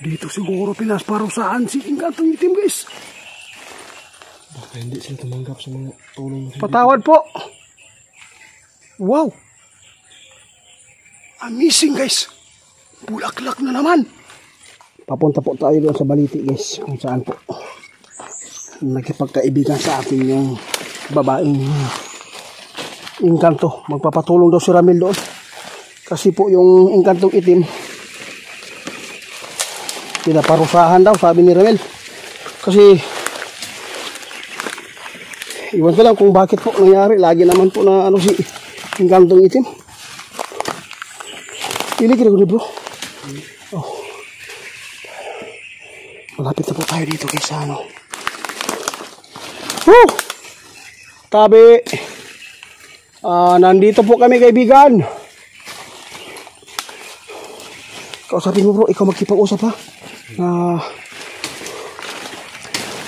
Dito siguro pinasparusahan si Engkantong Itim, guys. Baka hindi sila tumanggap sa mga tulong. Patawad po. Wow. Amazing, guys. Bulaklak na naman. Papunta po tayo doon sa Baliti, guys. Kung saan po nagkipagkaibigan sa akin yung babaeng Engkanto. Magpapatulong daw si Ramil doon. Kasi po yung Engkantong Itim, pinaparusahan daw, sabi ni Ramil. Kasi iwan ko lang kung bakit po nangyari. Lagi naman po na ano si Engkantong Itim. Iligre ko ni bro. Oh. Malapit na po tayo dito guys sa ano. Woo! Tabi. Nandito po kami kaibigan. Kausapin mo bro, ikaw magkipag-usap ha.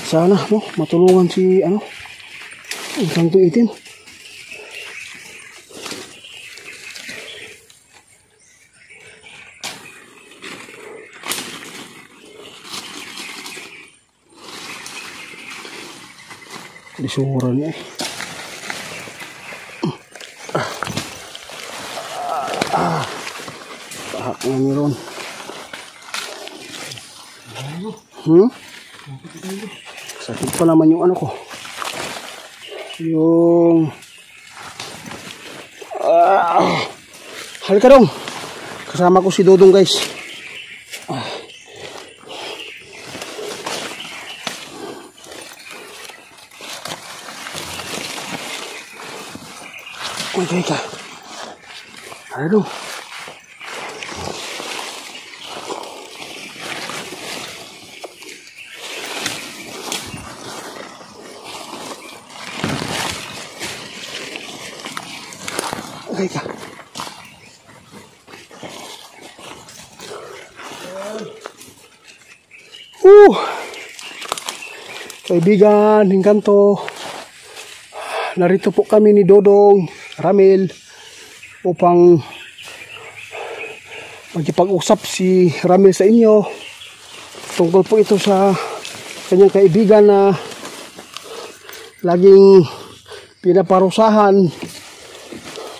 Sana no, matulungan si ano Engkantong Itim. Disura niya eh. Tahak na meron. Sakit pa naman yung ano ko. Yung halika dong. Kasama ko si Dodong guys. Okay ka. Halika dong. Okay ka. Kaibigan, Engkanto. Narito po kami ni Dodong, Ramil upang magkipag-usap si Ramil sa inyo. Tungkol po ito sa kanyang kaibigan na laging pinaparusahan.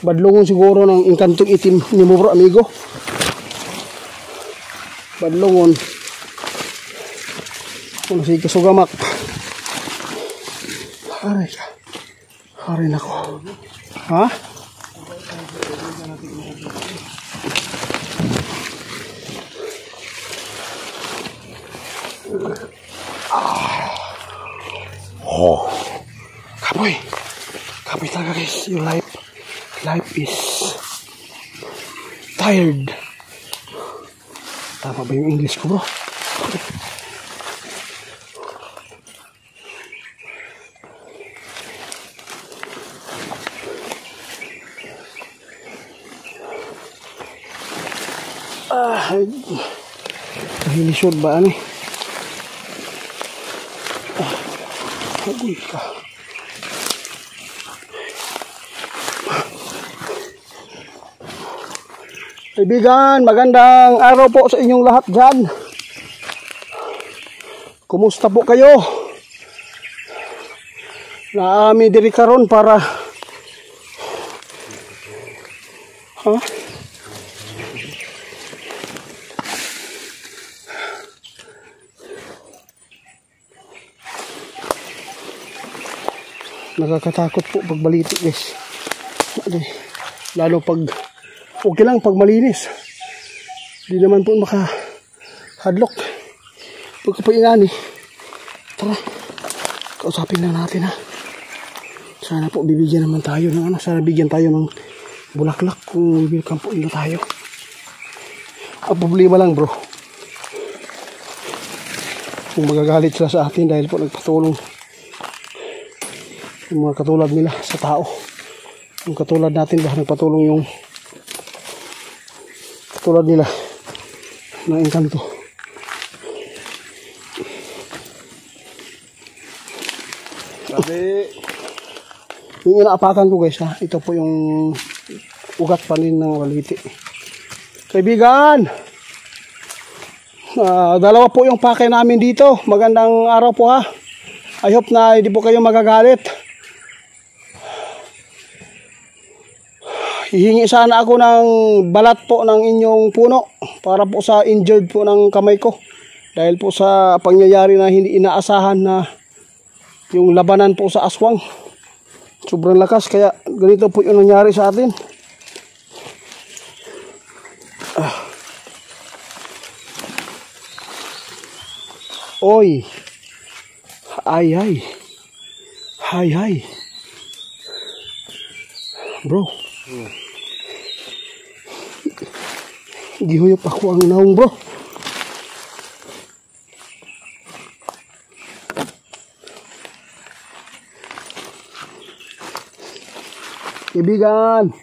Badlongon siguro ng Engkantong Itim ni mo bro, amigo. Badlongon. Kung si kasugamak. Aray ka. Aray na ko. Ha? Oh. Kapoy. Kapoy talaga guys. Your life is tired. Tama ba yung English ko bro? Hilisod ba ani? Agoy ka. Kaibigan, magandang araw po sa inyong lahat dyan. Kumusta po kayo? Naami diri karon para nakakatakot po pag baliti guys. Lalo pag okay lang pag malinis. Hindi naman po makahadlok. Pagkapainani. Tara. Kausapin na natin ha. Sana po bibigyan naman tayo ng ano. Sana bigyan tayo ng bulaklak kung welcome po ilo tayo. Ang problema lang bro, kung magagalit sila sa atin dahil po nagpatulong yung mga katulad nila sa tao. Yung katulad natin ba nagpatulong yung katulad nila na Engkanto. Sabi yung inaapakan ko guys ha, ito po yung ugat panin ng baliti. Kaibigan, Dalawa po yung pake namin dito. Magandang araw po ha. I hope na hindi po kayo magagalit. Hihingi sana ako ng balat po ng inyong puno para po sa injured po ng kamay ko. Dahil po sa pangyayari na hindi inaasahan na yung labanan po sa aswang. Sobrang lakas kaya ganito po yung nangyari sa atin. Oy. Ay. Bro. Gihuyop ako ang naong bro. Kaibigan.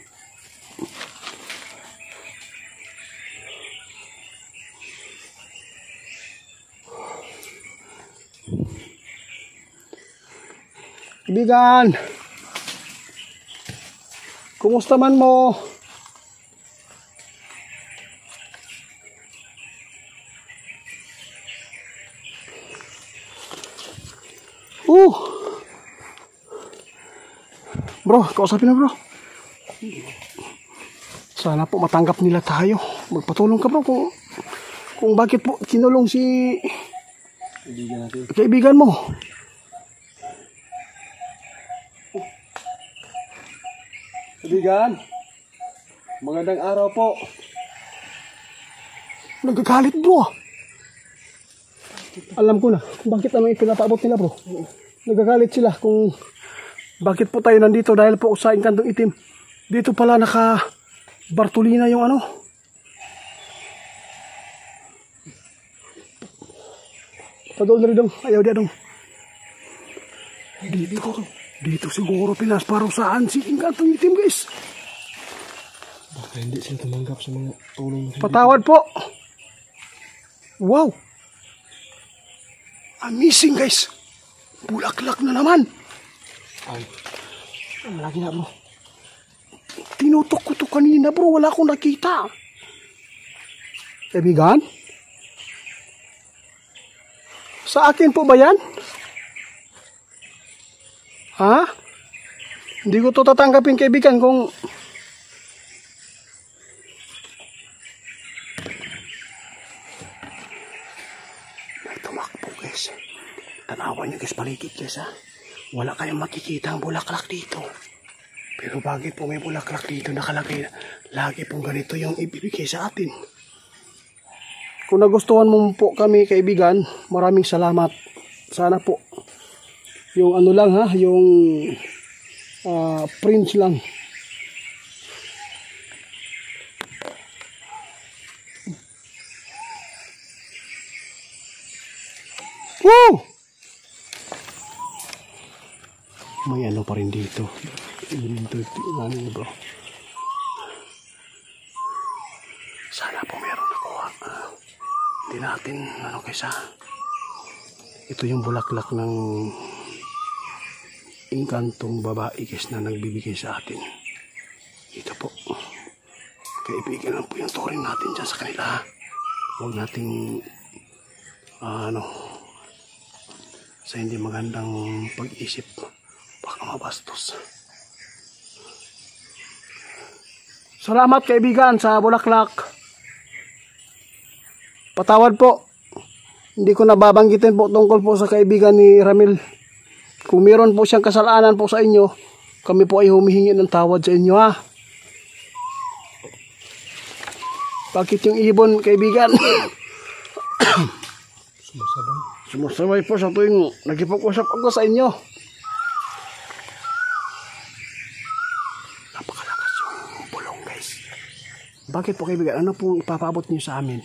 Kaibigan. Kumusta man mo? Bro, kausapin na bro. Sana po matanggap nila tayo. Magpatulong ka bro kung bakit po kinulong si kaibigan mo. Kaibigan, magandang araw po. Nagagalit bro. Alam ko na kung bakit ano yung pinapaabot nila bro. Nagagalit sila kung bakit po tayo nandito dahil po sa Engkantong Itim. Dito pala naka Bartolina yung ano. Padol na rin dong. Ayaw dia dong. Dito siguro pinasparusaan si Engkantong Itim guys. Baka hindi sila tumanggap sa mga tulong. Patawad po. Wow. Amazing guys. Bulaklak na naman. Ay. Lagi na bro. Tinutok ko to kanina bro. Wala akong nakita. Kaibigan? Sa akin po ba yan? Ha? Hindi ko to tatanggapin kaibigan kung may tumakbo guys. Tanawan nyo guys paligid guys ha. Wala kayong makikita ang bulaklak dito. Pero bakit po may bulaklak dito nakalagay? Lagi pong ganito yung ibibigay sa atin. Kung nagustuhan mo po kami kaibigan, maraming salamat. Sana po yung ano lang ha, yung prints lang. Woo! May ano pa rin dito. Ano bro? Sana po meron nakuha. Hindi natin ano kaysa. Ito yung bulaklak ng Engkantong babae guys na nagbibigay sa atin. Ito po. Kaibigan lang po yung turing natin dyan sa kanila. Huwag nating sa hindi magandang pag-isip. Baka mabastos. Salamat kaibigan sa bulaklak. Patawad po. Hindi ko nababanggitin po tungkol po sa kaibigan ni Ramil. Kung meron po siyang kasalanan po sa inyo, kami po ay humihingi ng tawad sa inyo ha. Bakit yung ibon kaibigan? Sumasabay po sa tuwing nagkipag-usap ako sa inyo. Napakalakas yung bulong guys. Bakit po kaibigan? Ano pong ipapaabot niyo sa amin?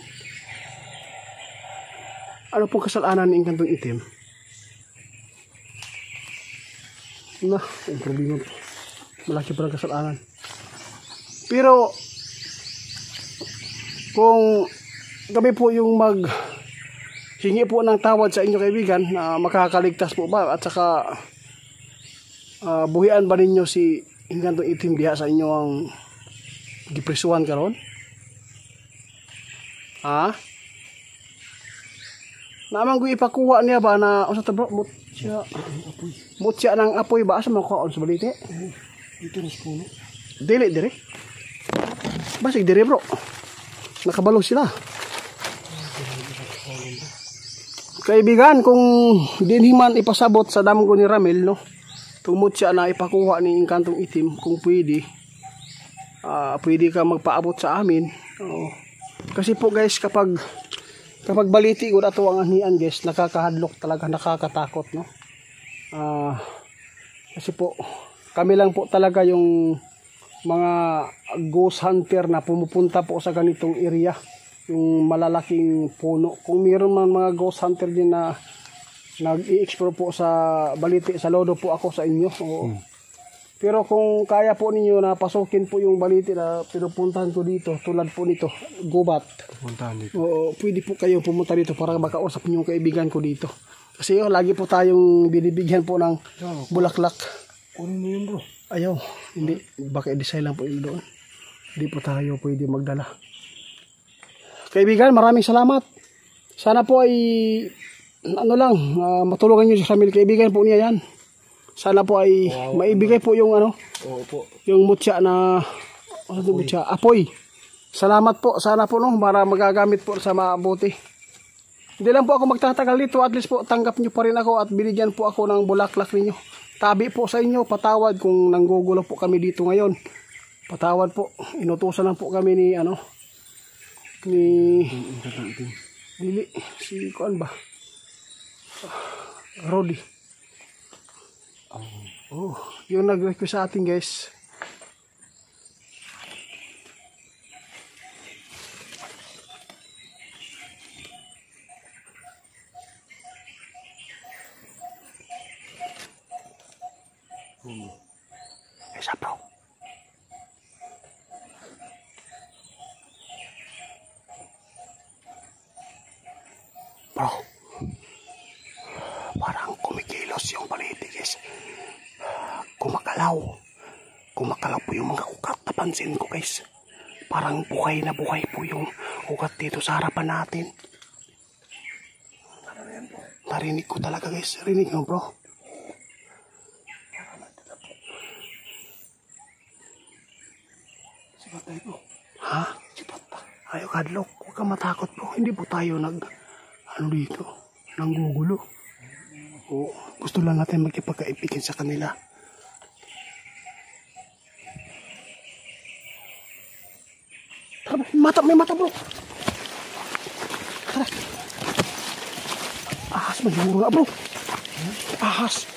Ano pong kasalanan ng Engkantong Itim? Na, yung problema po. Malaki pa ng kasalanan. Pero, kung kami po yung hingi po ng tawad sa inyo kaibigan na makakaligtas po ba at saka buhian ba ninyo si Engkantong Itim diha sa inyo ang depresuhan karon? Ha? Naman ko ipakuha niya ba na usa ta bro mutya ng apoy ba asa makuha sa balite? Ito na sa puno. Dili dire. Basig dire bro. Nakabalong sila. Kaibigan, kung dinhiman ipasabot sa damgo ni Ramel, no? Tumot siya na ipakuha ni Inkantong Itim, kung pwede, pwede ka magpaabot sa amin. Kasi po guys, kapag baliti ko ato ang anian guys, nakakahadlok talaga, nakakatakot, no? Kasi po, kami lang po talaga yung mga ghost hunter na pumupunta po sa ganitong area. Yung malalaking puno. Kung mayroon man mga ghost hunter din na nag-i-explore po sa baliti, sa lodo po ako sa inyo. Pero kung kaya po ninyo na pasukin po yung baliti na pinupuntahan ko dito, tulad po nito, gubat. Puntahan dito. Pwede po kayong pumunta dito para makausap niyo yung kaibigan ko dito. Kasi lagi po tayong binibigyan po ng bulaklak. Kunin mo yun bro. Ayaw, hindi. Baka i-design lang po yun doon. Hindi po tayo pwede magdala. Kaibigan, maraming salamat. Sana po ay matulungan niyo sa Ramel. Kaibigan po niya yan. Sana po ay maibigay po yung yung mutya na apoy. Salamat po. Sana po para magagamit po sa mabuti. Hindi lang po ako magtatagal dito. At least po tanggap niyo pa rin ako at binigyan po ako ng bulaklak ninyo. Tabi po sa inyo. Patawad kung nanggugulo po kami dito ngayon. Patawad po. Inutusan lang po kami ni Dili, si Kuan ba? Rodi. Yung nag-request sa atin guys. Isa bro. Bro, parang kumikilos yung baliti guys. Kumakalaw po yung mga ugat. Napansin ko guys. Parang buhay na buhay po yung ugat dito sa harapan natin. Narinig ko talaga guys. Rinig mo bro. Sipat tayo bro. Ha? Sipat pa. Ayaw kadlok. Huwag kang matakot bro. Hindi po tayo dito, nanggugulo. Gusto lang natin magkipagkaibigan sa kanila. Tara, may mata bro. Tara. Ahas, magiguro nga bro. Ahas.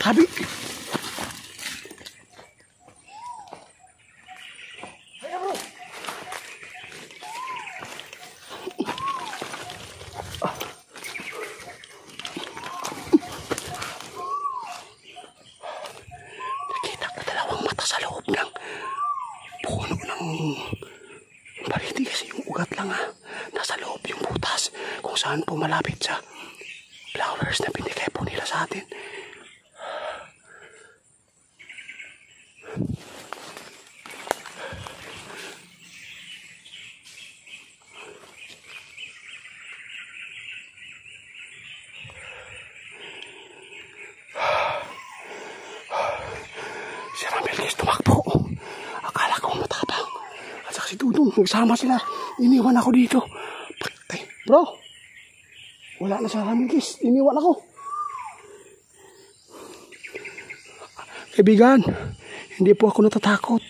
Tabi. Baliti kasi yung ugat lang nasa loob yung butas kung saan po malapit sa flowers na binigay po nila sa atin. Si Ramel guys tumakbo. Akala ko matapang. At saka si Dudong, nagsama sila. Iniwan ako dito. Patay. Bro, wala na sa Ramel guys. Iniwan ako. Kaibigan, hindi po ako natatakot.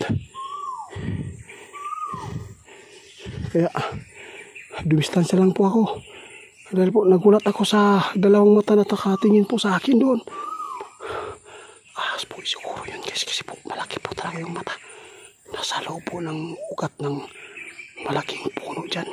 Kaya, dumistansya lang po ako. Dahil po, nagulat ako sa dalawang mata na nakatingin po sa akin doon. Ahas po, siguro yun guys. Kasi po, malaki po talaga yung mata. Nasa loob po ng ugat ng malaking puno dyan.